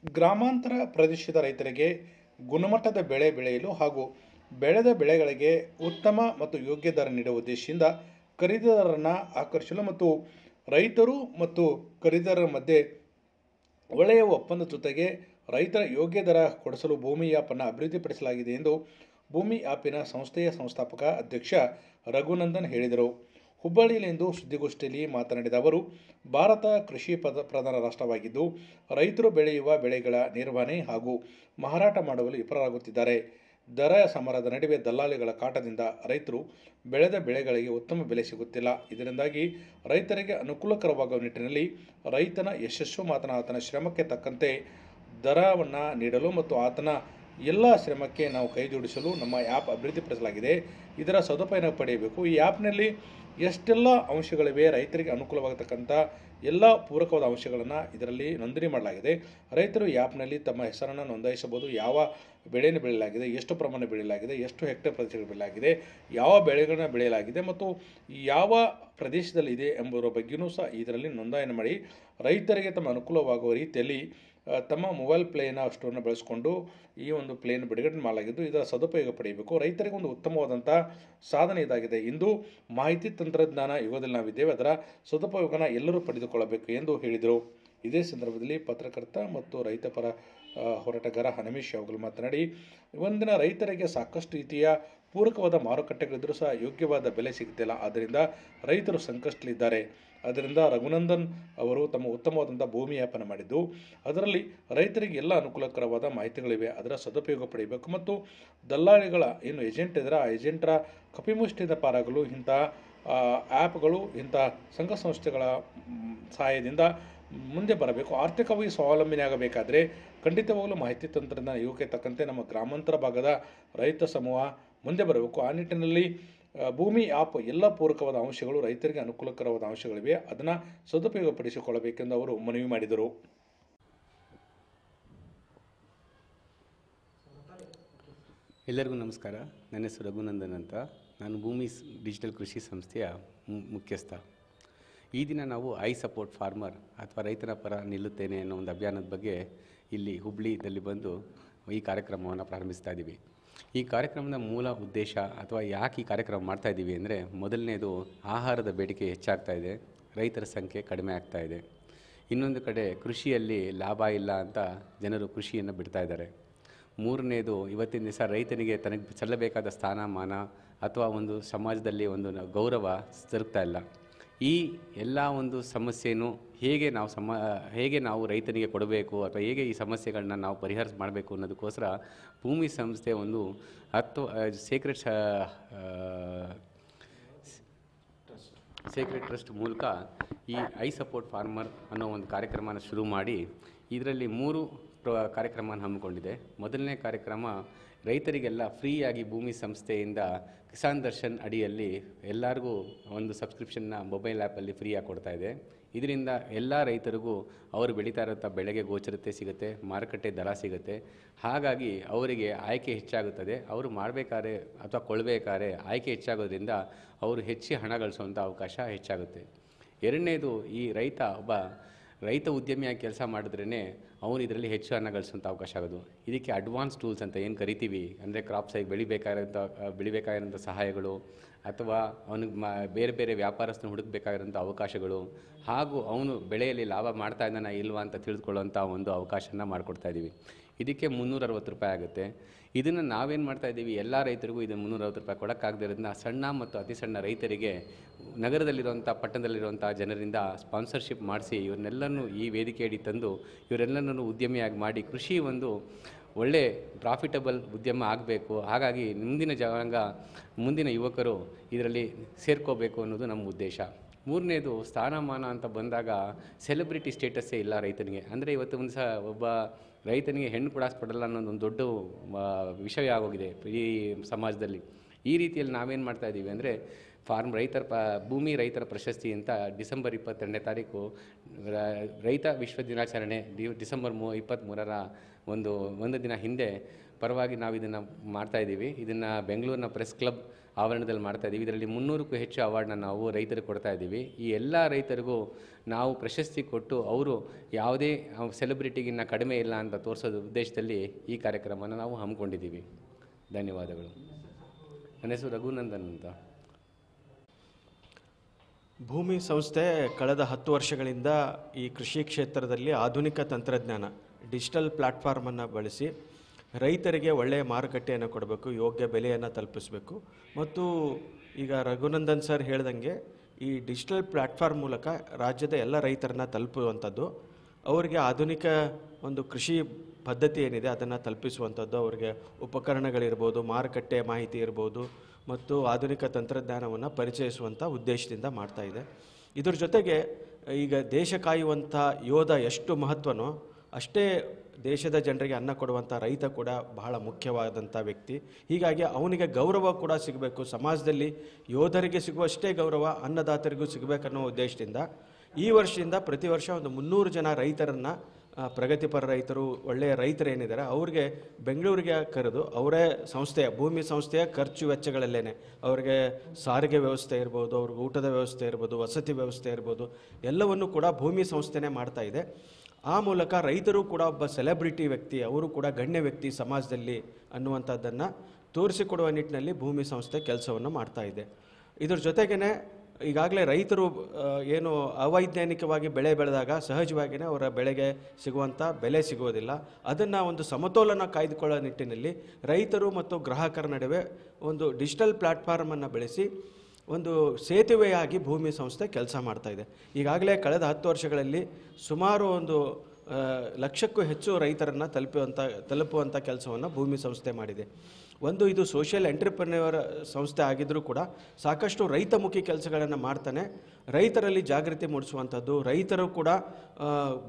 ಗ್ರಾಮಾಂತರ ಪ್ರದೇಶದ ರೈತರಿಗೆ ಗುಣಮಟ್ಟದ ಬೆಳೆ ಬೆಳೆಯಲು ಹಾಗೂ ಬೆಳೆದ ಬೆಳೆಗಳಿಗೆ ಉತ್ತಮ ಮತ್ತು ಯೋಗ್ಯ ದರ ನೀಡುವ ಉದ್ದೇಶದಿಂದ ಖರೀದಿದಾರರನ್ನು ಆಕರ್ಷಿಸಲು ಮತ್ತು ರೈತರು ಮತ್ತು ಖರೀದಿದಾರರ ಮಧ್ಯೆ ಒಳ್ಳೆಯ ಒಪ್ಪಂದ ಜೊತೆಗೆ ರೈತರ ಯೋಗ್ಯ ದರ ಕೊಡಿಸಲು ಭೂಮಿ ಆ್ಯಪನ್ನು ಅಭಿವೃದ್ಧಿಪಡಿಸಲಾಗಿದೆ ಎಂದು ಭೂಮಿ ಆ್ಯಪಿನ ಸಂಸ್ಥೆಯ ಸಂಸ್ಥಾಪಕ ಅಧ್ಯಕ್ಷ ರಘುನಂದನ್ ಹೇಳಿದರು. ಹುಬ್ಬಳ್ಳಿಯಲ್ಲಿಂದು ಸುದ್ದಿಗೋಷ್ಠಿಯಲ್ಲಿ ಮಾತನಾಡಿದ ಅವರು, ಭಾರತ ಕೃಷಿ ಪ್ರಧಾನ ರಾಷ್ಟ್ರವಾಗಿದ್ದು ರೈತರು ಬೆಳೆಯುವ ಬೆಳೆಗಳ ನಿರ್ವಹಣೆ ಹಾಗೂ ಮಾರಾಟ ಮಾಡಲು ವಿಫಲರಾಗುತ್ತಿದ್ದಾರೆ. ದರ ಸಮರದ ನಡುವೆ ದಲ್ಲಾಳಿಗಳ ಕಾಟದಿಂದ ರೈತರು ಬೆಳೆದ ಬೆಳೆಗಳಿಗೆ ಉತ್ತಮ ಬೆಲೆ ಸಿಗುತ್ತಿಲ್ಲ. ಇದರಿಂದಾಗಿ ರೈತರಿಗೆ ಅನುಕೂಲಕರವಾಗುವ ನಿಟ್ಟಿನಲ್ಲಿ ರೈತನ ಯಶಸ್ಸು ಮತ್ತು ಆತನ ಶ್ರಮಕ್ಕೆ ತಕ್ಕಂತೆ ದರವನ್ನು ನೀಡಲು ಮತ್ತು ಆತನ ಎಲ್ಲ ಶ್ರಮಕ್ಕೆ ನಾವು ಕೈ ಜೋಡಿಸಲು ನಮ್ಮ ಆ್ಯಪ್ ಅಭಿವೃದ್ಧಿಪಡಿಸಲಾಗಿದೆ. ಇದರ ಸದುಪಯೋಗ ಪಡೆಯಬೇಕು. ಈ ಆ್ಯಪ್ನಲ್ಲಿ ಎಷ್ಟೆಲ್ಲ ಅಂಶಗಳಿವೆ, ರೈತರಿಗೆ ಅನುಕೂಲವಾಗತಕ್ಕಂಥ ಎಲ್ಲ ಪೂರಕವಾದ ಅಂಶಗಳನ್ನು ಇದರಲ್ಲಿ ನೋಂದಣಿ ಮಾಡಲಾಗಿದೆ. ರೈತರು ಈ ಆ್ಯಪ್ನಲ್ಲಿ ತಮ್ಮ ಹೆಸರನ್ನು ನೋಂದಾಯಿಸಬಹುದು. ಯಾವ ಬೆಳೆಯನ್ನು ಬೆಳೆಯಲಾಗಿದೆ, ಎಷ್ಟು ಪ್ರಮಾಣ ಬೆಳೆಯಲಾಗಿದೆ, ಎಷ್ಟು ಹೆಕ್ಟೇರ್ ಪ್ರದೇಶಗಳು ಬೆಳೆಯಲಾಗಿದೆ, ಯಾವ ಬೆಳೆಗಳನ್ನ ಬೆಳೆಯಲಾಗಿದೆ ಮತ್ತು ಯಾವ ಪ್ರದೇಶದಲ್ಲಿದೆ ಎಂಬುದರ ಬಗ್ಗೆಯೂ ಸಹ ಇದರಲ್ಲಿ ನೋಂದಣಿ ಮಾಡಿ ರೈತರಿಗೆ ತಮ್ಮ ಅನುಕೂಲವಾಗುವ ರೀತಿಯಲ್ಲಿ ತಮ್ಮ ಮೊಬೈಲ್ ಪ್ಲೇನ ಸ್ಟೋರ್ನ ಬಳಸಿಕೊಂಡು ಈ ಒಂದು ಪ್ಲೇನ್ ಬಿಡುಗಡೆ ಮಾಡಲಾಗಿದ್ದು, ಇದರ ಸದುಪಯೋಗ ಪಡೆಯಬೇಕು. ರೈತರಿಗೆ ಒಂದು ಉತ್ತಮವಾದಂಥ ಸಾಧನೆ ಇದಾಗಿದೆ. ಇಂದು ಮಾಹಿತಿ ತಂತ್ರಜ್ಞಾನ ಯುಗದಲ್ಲಿ ನಾವಿದ್ದೇವೆ, ಅದರ ಸದುಪಯೋಗನ ಎಲ್ಲರೂ ಪಡೆದುಕೊಳ್ಳಬೇಕು ಎಂದು ಹೇಳಿದರು. ಇದೇ ಸಂದರ್ಭದಲ್ಲಿ ಪತ್ರಕರ್ತ ಮತ್ತು ರೈತಪರ ಹೋರಾಟಗಾರ ಹನುಮೇಶ್ ಅವರು ಮಾತನಾಡಿ, ಒಂದಿನ ರೈತರಿಗೆ ಸಾಕಷ್ಟು ರೀತಿಯ ಪೂರಕವಾದ ಮಾರುಕಟ್ಟೆಗಳಿದ್ದರೂ ಸಹ ಯೋಗ್ಯವಾದ ಬೆಲೆ ಸಿಗುತ್ತಿಲ್ಲ. ಆದ್ದರಿಂದ ರೈತರು ಸಂಕಷ್ಟದಲ್ಲಿದ್ದಾರೆ. ಅದರಿಂದ ರಘುನಂದನ್ ಅವರು ತಮ್ಮ ಉತ್ತಮವಾದಂಥ ಭೂಮಿ ಆ್ಯಪನ್ನು ಮಾಡಿದ್ದು, ಅದರಲ್ಲಿ ರೈತರಿಗೆ ಎಲ್ಲ ಅನುಕೂಲಕರವಾದ ಮಾಹಿತಿಗಳಿವೆ, ಅದರ ಸದುಪಯೋಗ ಪಡೆಯಬೇಕು ಮತ್ತು ದಲ್ಲಾಳಿಗಳ ಏನು ಏಜೆಂಟ್ ಇದ್ದಾರೆ ಆ ಏಜೆಂಟರ ಕಪಿಮುಷ್ಟಿಯಿಂದ ಪಾರಾಗಲು ಇಂಥ ಆ್ಯಪ್ಗಳು, ಇಂಥ ಸಂಘ ಸಂಸ್ಥೆಗಳ ಸಹಾಯದಿಂದ ಮುಂದೆ ಬರಬೇಕು. ಆರ್ಥಿಕವಾಗಿ ಸ್ವಾವಲಂಬನೆಯಾಗಬೇಕಾದರೆ ಖಂಡಿತವಾಗಲೂ ಮಾಹಿತಿ ತಂತ್ರಜ್ಞಾನ ಯುಗಕ್ಕೆ ತಕ್ಕಂತೆ ನಮ್ಮ ಗ್ರಾಮಾಂತರ ಭಾಗದ ರೈತ ಸಮೂಹ ಮುಂದೆ ಬರಬೇಕು. ಆ ನಿಟ್ಟಿನಲ್ಲಿ ಭೂಮಿ ಆ್ಯಪ್ ಎಲ್ಲ ಪೂರಕವಾದ ಅಂಶಗಳು, ರೈತರಿಗೆ ಅನುಕೂಲಕರವಾದ ಅಂಶಗಳಿವೆ, ಅದನ್ನು ಸದುಪಯೋಗಪಡಿಸಿಕೊಳ್ಳಬೇಕೆಂದು ಅವರು ಮನವಿ ಮಾಡಿದರು. ಎಲ್ಲರಿಗೂ ನಮಸ್ಕಾರ. ನನ್ನ ಹೆಸರು ರಘುನಂದನ್ ಅಂತ. ನಾನು ಭೂಮಿ ಡಿಜಿಟಲ್ ಕೃಷಿ ಸಂಸ್ಥೆಯ ಮುಖ್ಯಸ್ಥ. ಈ ದಿನ ನಾವು ಐ ಸಪೋರ್ಟ್ ಫಾರ್ಮರ್ ಅಥವಾ ರೈತನ ಪರ ನಿಲ್ಲುತ್ತೇನೆ ಅನ್ನೋ ಒಂದು ಅಭಿಯಾನದ ಬಗ್ಗೆ ಇಲ್ಲಿ ಹುಬ್ಳಿಯಲ್ಲಿ ಬಂದು ಈ ಕಾರ್ಯಕ್ರಮವನ್ನು ಪ್ರಾರಂಭಿಸ್ತಾ ಇದ್ದೀವಿ. ಈ ಕಾರ್ಯಕ್ರಮದ ಮೂಲ ಉದ್ದೇಶ ಅಥವಾ ಯಾಕೆ ಈ ಕಾರ್ಯಕ್ರಮ ಮಾಡ್ತಾ ಇದ್ದೀವಿ ಅಂದರೆ, ಮೊದಲನೇದು ಆಹಾರದ ಬೇಡಿಕೆ ಹೆಚ್ಚಾಗ್ತಾ ಇದೆ, ರೈತರ ಸಂಖ್ಯೆ ಕಡಿಮೆ ಆಗ್ತಾ ಇದೆ. ಇನ್ನೊಂದು ಕಡೆ ಕೃಷಿಯಲ್ಲಿ ಲಾಭ ಇಲ್ಲ ಅಂತ ಜನರು ಕೃಷಿಯನ್ನು ಬಿಡ್ತಾ ಇದ್ದಾರೆ. ಮೂರನೇದು, ಇವತ್ತಿನ ದಿವಸ ರೈತನಿಗೆ ತನಗೆ ಸಲ್ಲಬೇಕಾದ ಸ್ಥಾನಮಾನ ಅಥವಾ ಒಂದು ಸಮಾಜದಲ್ಲಿ ಒಂದು ಗೌರವ ದೊರಕ್ತಾ ಇಲ್ಲ. ಈ ಎಲ್ಲ ಒಂದು ಸಮಸ್ಯೆಯನ್ನು ಹೇಗೆ ನಾವು ರೈತನಿಗೆ ಕೊಡಬೇಕು ಅಥವಾ ಹೇಗೆ ಈ ಸಮಸ್ಯೆಗಳನ್ನ ನಾವು ಪರಿಹಾರ ಮಾಡಬೇಕು ಅನ್ನೋದಕ್ಕೋಸ್ಕರ ಭೂಮಿ ಸಂಸ್ಥೆ ಒಂದು ಸೇಕ್ರೆಟ್ ಟ್ರಸ್ಟ್ ಮೂಲಕ ಈ ಐ ಸಪೋರ್ಟ್ ಫಾರ್ಮರ್ ಅನ್ನೋ ಒಂದು ಕಾರ್ಯಕ್ರಮನ ಶುರು ಮಾಡಿ ಇದರಲ್ಲಿ 3 ಕಾರ್ಯಕ್ರಮನ ಹಮ್ಮಿಕೊಂಡಿದೆ. ಮೊದಲನೇ ಕಾರ್ಯಕ್ರಮ ರೈತರಿಗೆಲ್ಲ ಫ್ರೀಯಾಗಿ ಭೂಮಿ ಸಂಸ್ಥೆಯಿಂದ ಕಿಸಾನ್ ದರ್ಶನ್ ಅಡಿಯಲ್ಲಿ ಎಲ್ಲರಿಗೂ ಒಂದು ಸಬ್ಸ್ಕ್ರಿಪ್ಷನ್ನ ಮೊಬೈಲ್ ಆ್ಯಪಲ್ಲಿ ಫ್ರೀಯಾಗಿ ಕೊಡ್ತಾ ಇದೆ. ಇದರಿಂದ ಎಲ್ಲ ರೈತರಿಗೂ ಅವರು ಬೆಳೀತಾ ಇರೋಂಥ ಬೆಳೆಗೆ ಗೋಚರತೆ ಸಿಗುತ್ತೆ, ಮಾರುಕಟ್ಟೆ ದರ ಸಿಗುತ್ತೆ. ಹಾಗಾಗಿ ಅವರಿಗೆ ಆಯ್ಕೆ ಹೆಚ್ಚಾಗುತ್ತದೆ. ಅವರು ಮಾಡಬೇಕಾದ್ರೆ ಅಥವಾ ಕೊಳ್ಳಬೇಕಾದ್ರೆ ಆಯ್ಕೆ ಹೆಚ್ಚಾಗೋದ್ರಿಂದ ಅವರು ಹೆಚ್ಚು ಹಣ ಗಳಿಸುವಂಥ ಅವಕಾಶ ಹೆಚ್ಚಾಗುತ್ತೆ. ಎರಡನೇದು, ಈ ರೈತ ಉದ್ಯಮಿಯಾಗಿ ಕೆಲಸ ಮಾಡಿದ್ರೇ ಅವನು ಇದರಲ್ಲಿ ಹೆಚ್ಚು ಹಣ ಗಳಿಸುವಂಥ ಅವಕಾಶ ಆಗೋದು. ಇದಕ್ಕೆ ಅಡ್ವಾನ್ಸ್ ಟೂಲ್ಸ್ ಅಂತ ಏನು ಕರಿತೀವಿ, ಅಂದರೆ ಕ್ರಾಪ್ಸಾಗಿ ಬೆಳಿಬೇಕಾಗಿರೋಂಥ ಸಹಾಯಗಳು ಅಥವಾ ಅವನಿಗೆ ಬೇರೆ ಬೇರೆ ವ್ಯಾಪಾರಸ್ಥನ ಹುಡುಕಬೇಕಾಗಿರೋಂಥ ಅವಕಾಶಗಳು ಹಾಗೂ ಅವನು ಬೆಳೆಯಲ್ಲಿ ಲಾಭ ಮಾಡ್ತಾ ಇದ್ದಾನ ಇಲ್ವಾ ಅಂತ ತಿಳಿದುಕೊಳ್ಳುವಂಥ ಒಂದು ಅವಕಾಶನ ಮಾಡಿಕೊಡ್ತಾ ಇದ್ದೀವಿ. ಇದಕ್ಕೆ 360 ರೂಪಾಯಿ ಆಗುತ್ತೆ. ಇದನ್ನು ನಾವೇನು ಮಾಡ್ತಾ ಇದ್ದೀವಿ, ಎಲ್ಲ ರೈತರಿಗೂ ಇದನ್ನು 360 ರೂಪಾಯಿ ಕೊಡೋಕ್ಕಾಗದಿರೋದನ್ನ ಸಣ್ಣ ಮತ್ತು ಅತಿ ಸಣ್ಣ ರೈತರಿಗೆ ನಗರದಲ್ಲಿರುವಂಥ ಪಟ್ಟಣದಲ್ಲಿರುವಂಥ ಜನರಿಂದ ಸ್ಪಾನ್ಸರ್ಶಿಪ್ ಮಾಡಿಸಿ ಇವರನ್ನೆಲ್ಲನೂ ಈ ವೇದಿಕೆಯಡಿ ತಂದು ಇವರೆಲ್ಲನೂ ಉದ್ಯಮಿಯಾಗಿ ಮಾಡಿ ಕೃಷಿ ಒಂದು ಒಳ್ಳೆ ಪ್ರಾಫಿಟಬಲ್ ಉದ್ಯಮ ಆಗಬೇಕು. ಹಾಗಾಗಿ ಮುಂದಿನ ಯುವಕರು ಇದರಲ್ಲಿ ಸೇರ್ಕೋಬೇಕು ಅನ್ನೋದು ನಮ್ಮ ಉದ್ದೇಶ. ಮೂರನೇದು, ಸ್ಥಾನಮಾನ ಅಂತ ಬಂದಾಗ ಸೆಲೆಬ್ರಿಟಿ ಸ್ಟೇಟಸ್ಸೇ ಇಲ್ಲ ರೈತನಿಗೆ. ಅಂದರೆ ಇವತ್ತು ಒಂದು ಒಬ್ಬ ರೈತನಿಗೆ ಹೆಣ್ಣು ಕೊಡಿಸ್ಕೊಡಲ್ಲ ಅನ್ನೋದೊಂದು ದೊಡ್ಡ ವಿಷಯ ಆಗೋಗಿದೆ ಈ ಸಮಾಜದಲ್ಲಿ. ಈ ರೀತಿಯಲ್ಲಿ ನಾವೇನು ಮಾಡ್ತಾ ಇದ್ದೀವಿ ಅಂದರೆ, ಭೂಮಿ ರೈತರ ಪ್ರಶಸ್ತಿ ಅಂತ ಡಿಸೆಂಬರ್ 22ನೇ ತಾರೀಕು ರೈತ ವಿಶ್ವ ದಿನಾಚರಣೆ ಡಿಸೆಂಬರ್ 23ರ ಒಂದು ದಿನ ಹಿಂದೆ ಪರವಾಗಿ ನಾವು ಇದನ್ನು ಮಾಡ್ತಾಯಿದ್ದೀವಿ. ಇದನ್ನು ಬೆಂಗಳೂರಿನ ಪ್ರೆಸ್ ಕ್ಲಬ್ ಆವರಣದಲ್ಲಿ ಮಾಡ್ತಾ ಇದ್ದೀವಿ. ಇದರಲ್ಲಿ 300ಕ್ಕೂ ಹೆಚ್ಚು ಅವಾರ್ಡ್ನ ನಾವು ರೈತರಿಗೆ ಕೊಡ್ತಾ ಇದ್ದೀವಿ. ಈ ಎಲ್ಲ ರೈತರಿಗೂ ನಾವು ಪ್ರಶಸ್ತಿ ಕೊಟ್ಟು ಅವರು ಯಾವುದೇ ಸೆಲೆಬ್ರಿಟಿಗಿನ್ನ ಕಡಿಮೆ ಇಲ್ಲ ಅಂತ ತೋರಿಸೋದು ಉದ್ದೇಶದಲ್ಲಿ ಈ ಕಾರ್ಯಕ್ರಮನ ನಾವು ಹಮ್ಮಿಕೊಂಡಿದ್ದೀವಿ. ಧನ್ಯವಾದಗಳು. ನನ್ನ ಹೆಸರು ರಘುನಂದನ್ ಅಂತ. ಭೂಮಿ ಸಂಸ್ಥೆ ಕಳೆದ 10 ವರ್ಷಗಳಿಂದ ಈ ಕೃಷಿ ಕ್ಷೇತ್ರದಲ್ಲಿ ಆಧುನಿಕ ತಂತ್ರಜ್ಞಾನ ಡಿಜಿಟಲ್ ಪ್ಲ್ಯಾಟ್ಫಾರ್ಮನ್ನು ಬಳಸಿ ರೈತರಿಗೆ ಒಳ್ಳೆಯ ಮಾರುಕಟ್ಟೆಯನ್ನು ಕೊಡಬೇಕು, ಯೋಗ್ಯ ಬೆಲೆಯನ್ನು ತಲುಪಿಸಬೇಕು. ಮತ್ತು ಈಗ ರಘುನಂದನ್ ಸರ್ ಹೇಳ್ದಂಗೆ ಈ ಡಿಜಿಟಲ್ ಪ್ಲ್ಯಾಟ್ಫಾರ್ಮ್ ಮೂಲಕ ರಾಜ್ಯದ ಎಲ್ಲ ರೈತರನ್ನ ತಲುಪುವಂಥದ್ದು, ಅವರಿಗೆ ಆಧುನಿಕ ಒಂದು ಕೃಷಿ ಪದ್ಧತಿ ಏನಿದೆ ಅದನ್ನು ತಲುಪಿಸುವಂಥದ್ದು, ಅವರಿಗೆ ಉಪಕರಣಗಳಿರ್ಬೋದು, ಮಾರುಕಟ್ಟೆ ಮಾಹಿತಿ ಇರ್ಬೋದು ಮತ್ತು ಆಧುನಿಕ ತಂತ್ರಜ್ಞಾನವನ್ನು ಪರಿಚಯಿಸುವಂಥ ಉದ್ದೇಶದಿಂದ ಮಾಡ್ತಾಯಿದೆ. ಇದ್ರ ಜೊತೆಗೆ ಈಗ ದೇಶ ಕಾಯುವಂಥ ಯೋಧ ಎಷ್ಟು ಮಹತ್ವನೋ ಅಷ್ಟೇ ದೇಶದ ಜನರಿಗೆ ಅನ್ನ ಕೊಡುವಂಥ ರೈತ ಕೂಡ ಬಹಳ ಮುಖ್ಯವಾದಂಥ ವ್ಯಕ್ತಿ. ಹೀಗಾಗಿ ಅವನಿಗೆ ಗೌರವ ಕೂಡ ಸಿಗಬೇಕು. ಸಮಾಜದಲ್ಲಿ ಯೋಧರಿಗೆ ಸಿಗುವಷ್ಟೇ ಗೌರವ ಅನ್ನದಾತರಿಗೂ ಸಿಗಬೇಕನ್ನೋ ಉದ್ದೇಶದಿಂದ ಈ ವರ್ಷದಿಂದ ಪ್ರತಿ ವರ್ಷ ಒಂದು 300 ಜನ ರೈತರನ್ನು, ಪ್ರಗತಿಪರ ರೈತರು, ಒಳ್ಳೆಯ ರೈತರು ಏನಿದ್ದಾರೆ ಅವ್ರಿಗೆ ಬೆಂಗಳೂರಿಗೆ ಕರೆದು ಅವರೇ ಸಂಸ್ಥೆಯ ಭೂಮಿ ಸಂಸ್ಥೆಯ ಖರ್ಚು ವೆಚ್ಚಗಳಲ್ಲೇನೆ ಅವರಿಗೆ ಸಾರಿಗೆ ವ್ಯವಸ್ಥೆ ಇರ್ಬೋದು, ಅವ್ರಿಗೆ ಊಟದ ವ್ಯವಸ್ಥೆ ಇರ್ಬೋದು, ವಸತಿ ವ್ಯವಸ್ಥೆ ಇರ್ಬೋದು, ಎಲ್ಲವನ್ನು ಕೂಡ ಭೂಮಿ ಸಂಸ್ಥೆನೇ ಮಾಡ್ತಾ ಇದೆ. ಆ ಮೂಲಕ ರೈತರು ಕೂಡ ಒಬ್ಬ ಸೆಲೆಬ್ರಿಟಿ ವ್ಯಕ್ತಿ, ಅವರು ಕೂಡ ಗಣ್ಯ ವ್ಯಕ್ತಿ ಸಮಾಜದಲ್ಲಿ ಅನ್ನುವಂಥದ್ದನ್ನು ತೋರಿಸಿಕೊಡುವ ನಿಟ್ಟಿನಲ್ಲಿ ಭೂಮಿ ಸಂಸ್ಥೆ ಕೆಲಸವನ್ನು ಮಾಡ್ತಾ ಇದೆ. ಇದ್ರ ಜೊತೆಗೇ ಈಗಾಗಲೇ ರೈತರು ಏನು ಅವೈಜ್ಞಾನಿಕವಾಗಿ ಬೆಳೆ ಬೆಳೆದಾಗ ಸಹಜವಾಗಿಯೇ ಅವರ ಬೆಳೆಗೆ ಸಿಗುವಂಥ ಬೆಲೆ ಸಿಗೋದಿಲ್ಲ. ಅದನ್ನು ಒಂದು ಸಮತೋಲನ ಕಾಯ್ದುಕೊಳ್ಳೋ ನಿಟ್ಟಿನಲ್ಲಿ ರೈತರು ಮತ್ತು ಗ್ರಾಹಕರ ನಡುವೆ ಒಂದು ಡಿಜಿಟಲ್ ಪ್ಲ್ಯಾಟ್ಫಾರ್ಮನ್ನು ಬೆಳೆಸಿ ಒಂದು ಸೇತುವೆಯಾಗಿ ಭೂಮಿ ಸಂಸ್ಥೆ ಕೆಲಸ ಮಾಡ್ತಾ ಇದೆ. ಈಗಾಗಲೇ ಕಳೆದ 10 ವರ್ಷಗಳಲ್ಲಿ ಸುಮಾರು ಒಂದು 1,00,000ಕ್ಕೂ ಹೆಚ್ಚು ರೈತರನ್ನು ತಲುಪುವಂಥ ಕೆಲಸವನ್ನು ಭೂಮಿ ಸಂಸ್ಥೆ ಮಾಡಿದೆ. ಒಂದು ಇದು ಸೋಷಿಯಲ್ ಎಂಟ್ರಪ್ರೆನ್ಯೂರ್ ಸಂಸ್ಥೆ ಆಗಿದ್ದರೂ ಕೂಡ ಸಾಕಷ್ಟು ರೈತಮುಖಿ ಕೆಲಸಗಳನ್ನು ಮಾಡ್ತಾನೆ. ರೈತರಲ್ಲಿ ಜಾಗೃತಿ ಮೂಡಿಸುವಂಥದ್ದು, ರೈತರು ಕೂಡ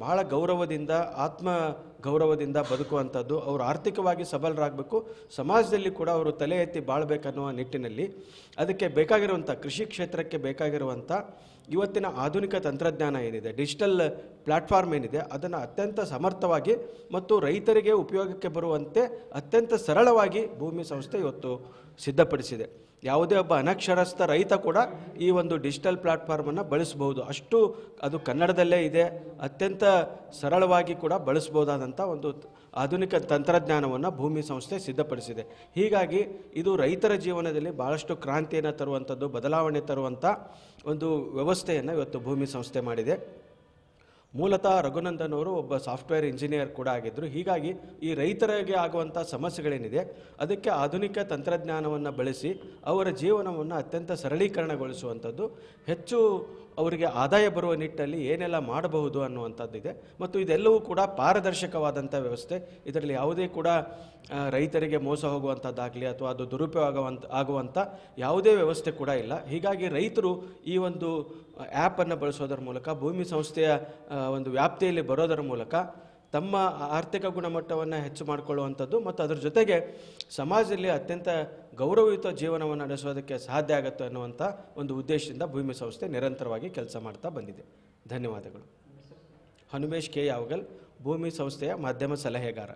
ಬಹಳ ಗೌರವದಿಂದ, ಆತ್ಮ ಗೌರವದಿಂದ ಬದುಕುವಂಥದ್ದು, ಅವರು ಆರ್ಥಿಕವಾಗಿ ಸಬಲರಾಗಬೇಕು, ಸಮಾಜದಲ್ಲಿ ಕೂಡ ಅವರು ತಲೆ ಎತ್ತಿ ಬಾಳಬೇಕನ್ನುವ ನಿಟ್ಟಿನಲ್ಲಿ ಅದಕ್ಕೆ ಬೇಕಾಗಿರುವಂಥ ಕೃಷಿ ಕ್ಷೇತ್ರಕ್ಕೆ ಬೇಕಾಗಿರುವಂಥ ಇವತ್ತಿನ ಆಧುನಿಕ ತಂತ್ರಜ್ಞಾನ ಏನಿದೆ, ಡಿಜಿಟಲ್ ಪ್ಲ್ಯಾಟ್ಫಾರ್ಮ್ ಏನಿದೆ, ಅದನ್ನು ಅತ್ಯಂತ ಸಮರ್ಥವಾಗಿ ಮತ್ತು ರೈತರಿಗೆ ಉಪಯೋಗಕ್ಕೆ ಬರುವಂತೆ ಅತ್ಯಂತ ಸರಳವಾಗಿ ಭೂಮಿ ಸಂಸ್ಥೆ ಇವತ್ತು ಸಿದ್ಧಪಡಿಸಿದೆ. ಯಾವುದೇ ಒಬ್ಬ ಅನಕ್ಷರಸ್ಥ ರೈತ ಕೂಡ ಈ ಒಂದು ಡಿಜಿಟಲ್ ಪ್ಲ್ಯಾಟ್ಫಾರ್ಮನ್ನು ಬಳಸ್ಬೋದು. ಅಷ್ಟು ಅದು ಕನ್ನಡದಲ್ಲೇ ಇದೆ, ಅತ್ಯಂತ ಸರಳವಾಗಿ ಕೂಡ ಬಳಸ್ಬೋದಾದಂಥ ಒಂದು ಆಧುನಿಕ ತಂತ್ರಜ್ಞಾನವನ್ನು ಭೂಮಿ ಸಂಸ್ಥೆ ಸಿದ್ಧಪಡಿಸಿದೆ. ಹೀಗಾಗಿ ಇದು ರೈತರ ಜೀವನದಲ್ಲಿ ಭಾಳಷ್ಟು ಕ್ರಾಂತಿಯನ್ನು ತರುವಂಥದ್ದು, ಬದಲಾವಣೆ ತರುವಂಥ ಒಂದು ವ್ಯವಸ್ಥೆಯನ್ನು ಇವತ್ತು ಭೂಮಿ ಸಂಸ್ಥೆ ಮಾಡಿದೆ. ಮೂಲತಃ ರಘುನಂದನ್ ಅವರು ಒಬ್ಬ ಸಾಫ್ಟ್ವೇರ್ ಇಂಜಿನಿಯರ್ ಕೂಡ ಆಗಿದ್ದರು. ಹೀಗಾಗಿ ಈ ರೈತರಿಗೆ ಆಗುವಂಥ ಸಮಸ್ಯೆಗಳೇನಿದೆ ಅದಕ್ಕೆ ಆಧುನಿಕ ತಂತ್ರಜ್ಞಾನವನ್ನು ಬಳಸಿ ಅವರ ಜೀವನವನ್ನು ಅತ್ಯಂತ ಸರಳೀಕರಣಗೊಳಿಸುವಂಥದ್ದು, ಹೆಚ್ಚು ಅವರಿಗೆ ಆದಾಯ ಬರುವ ನಿಟ್ಟಿನಲ್ಲಿ ಏನೆಲ್ಲ ಮಾಡಬಹುದು ಅನ್ನುವಂಥದ್ದಿದೆ. ಮತ್ತು ಇದೆಲ್ಲವೂ ಕೂಡ ಪಾರದರ್ಶಕವಾದಂಥ ವ್ಯವಸ್ಥೆ. ಇದರಲ್ಲಿ ಯಾವುದೇ ಕೂಡ ರೈತರಿಗೆ ಮೋಸ ಹೋಗುವಂಥದ್ದಾಗಲಿ ಅಥವಾ ಅದು ದುರುಪಯೋಗ ಆಗುವಂಥ ಯಾವುದೇ ವ್ಯವಸ್ಥೆ ಕೂಡ ಇಲ್ಲ. ಹೀಗಾಗಿ ರೈತರು ಈ ಒಂದು ಆ್ಯಪನ್ನು ಬಳಸೋದರ ಮೂಲಕ, ಭೂಮಿ ಸಂಸ್ಥೆಯ ಒಂದು ವ್ಯಾಪ್ತಿಯಲ್ಲಿ ಬರೋದರ ಮೂಲಕ ತಮ್ಮ ಆರ್ಥಿಕ ಗುಣಮಟ್ಟವನ್ನು ಹೆಚ್ಚು ಮಾಡಿಕೊಳ್ಳುವಂಥದ್ದು ಮತ್ತು ಅದರ ಜೊತೆಗೆ ಸಮಾಜದಲ್ಲಿ ಅತ್ಯಂತ ಗೌರವಯುತ ಜೀವನವನ್ನು ನಡೆಸೋದಕ್ಕೆ ಸಾಧ್ಯ ಆಗುತ್ತೆ ಅನ್ನುವಂಥ ಒಂದು ಉದ್ದೇಶದಿಂದ ಭೂಮಿ ಸಂಸ್ಥೆ ನಿರಂತರವಾಗಿ ಕೆಲಸ ಮಾಡ್ತಾ ಬಂದಿದೆ. ಧನ್ಯವಾದಗಳು. ಹನುಮೇಶ್ ಕೆ ಯಾವಗಲ್, ಭೂಮಿ ಸಂಸ್ಥೆಯ ಮಾಧ್ಯಮ ಸಲಹೆಗಾರ.